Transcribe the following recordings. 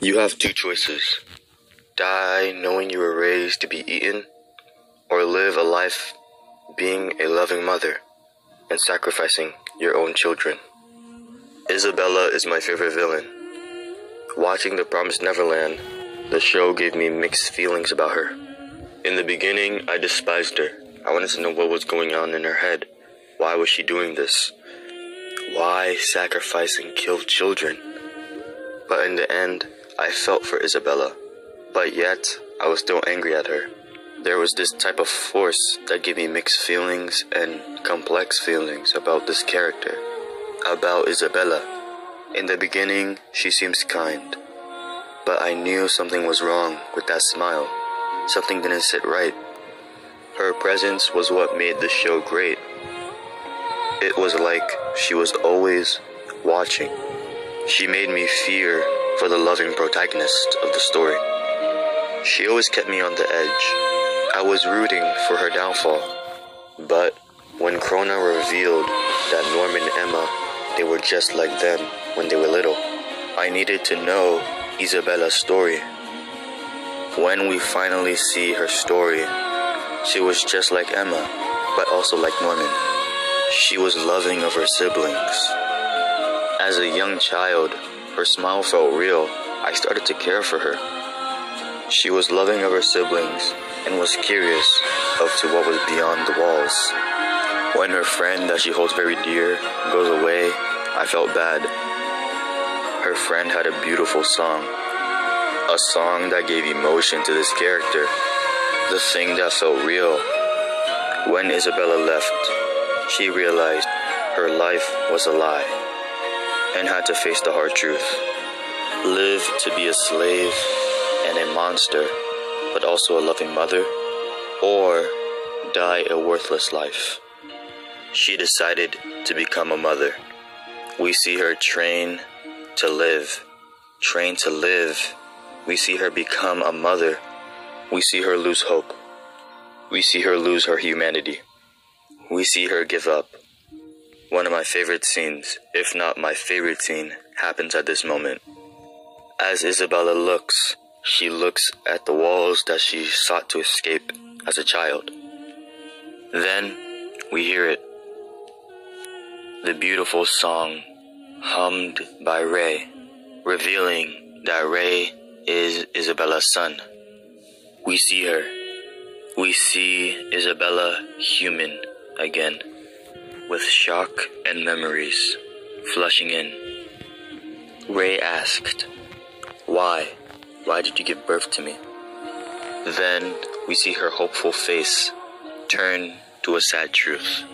You have two choices. Die knowing you were raised to be eaten, or live a life being a loving mother and sacrificing your own children. Isabella is my favorite villain. Watching The Promised Neverland, the show gave me mixed feelings about her. In the beginning, I despised her. I wanted to know what was going on in her head. Why was she doing this? Why sacrifice and kill children? But in the end, I felt for Isabella. But yet, I was still angry at her. There was this type of force that gave me mixed feelings and complex feelings about this character, about Isabella. In the beginning, she seems kind, but I knew something was wrong with that smile. Something didn't sit right. Her presence was what made the show great. It was like she was always watching. She made me fear for the loving protagonist of the story. She always kept me on the edge. I was rooting for her downfall. But when Krona revealed that Norman and Emma, they were just like them when they were little, I needed to know Isabella's story. When we finally see her story, she was just like Emma, but also like Norman. She was loving of her siblings. As a young child, her smile felt real. I started to care for her. She was loving of her siblings and was curious of to what was beyond the walls. When her friend that she holds very dear goes away, I felt bad. Her friend had a beautiful song. A song that gave emotion to this character. The thing that felt real. When Isabella left, she realized her life was a lie and had to face the hard truth. Live to be a slave and a monster, but also a loving mother, or die a worthless life. She decided to become a mother. We see her train to live. Train to live. We see her become a mother. We see her lose hope. We see her lose her humanity. We see her give up. One of my favorite scenes, if not my favorite scene, happens at this moment. As Isabella looks, she looks at the walls that she sought to escape as a child. Then we hear it. The beautiful song hummed by Ray, revealing that Ray is Isabella's son. We see her. We see Isabella human again, with shock and memories flushing in. Ray asked, "Why? Why did you give birth to me?" Then we see her hopeful face turn to a sad truth.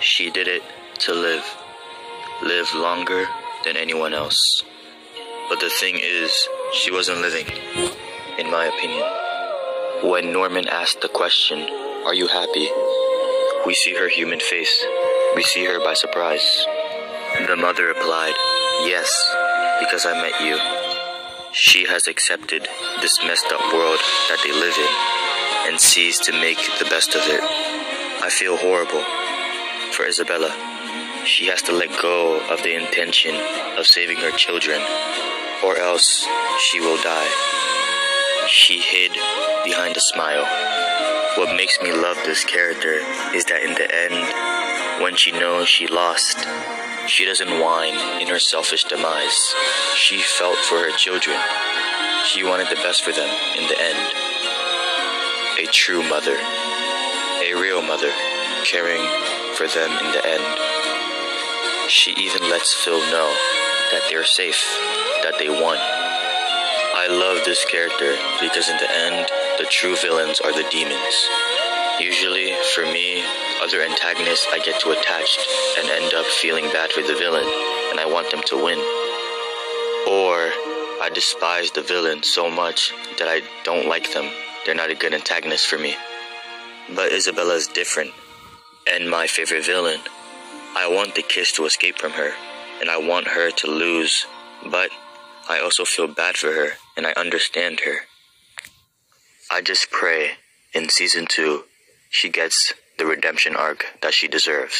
She did it to live longer than anyone else. But the thing is, she wasn't living, in my opinion. When Norman asked the question, "Are you happy?" we see her human face. We see her by surprise. The mother replied, "Yes, because I met you." She has accepted this messed up world that they live in and sees to make the best of it. I feel horrible for Isabella. She has to let go of the intention of saving her children, or else she will die. She hid behind a smile. What makes me love this character is that in the end, when she knows she lost, she doesn't whine in her selfish demise. She felt for her children. She wanted the best for them in the end. A true mother. A real mother, caring for them in the end. She even lets Phil know that they're safe, that they won. I love this character because in the end, the true villains are the demons. Usually, for me, other antagonists I get too attached and end up feeling bad for the villain, and I want them to win. Or, I despise the villain so much that I don't like them. They're not a good antagonist for me. But Isabella is different, and my favorite villain. I want the kids to escape from her, and I want her to lose, but I also feel bad for her, and I understand her. I just pray in season 2 she gets the redemption arc that she deserves.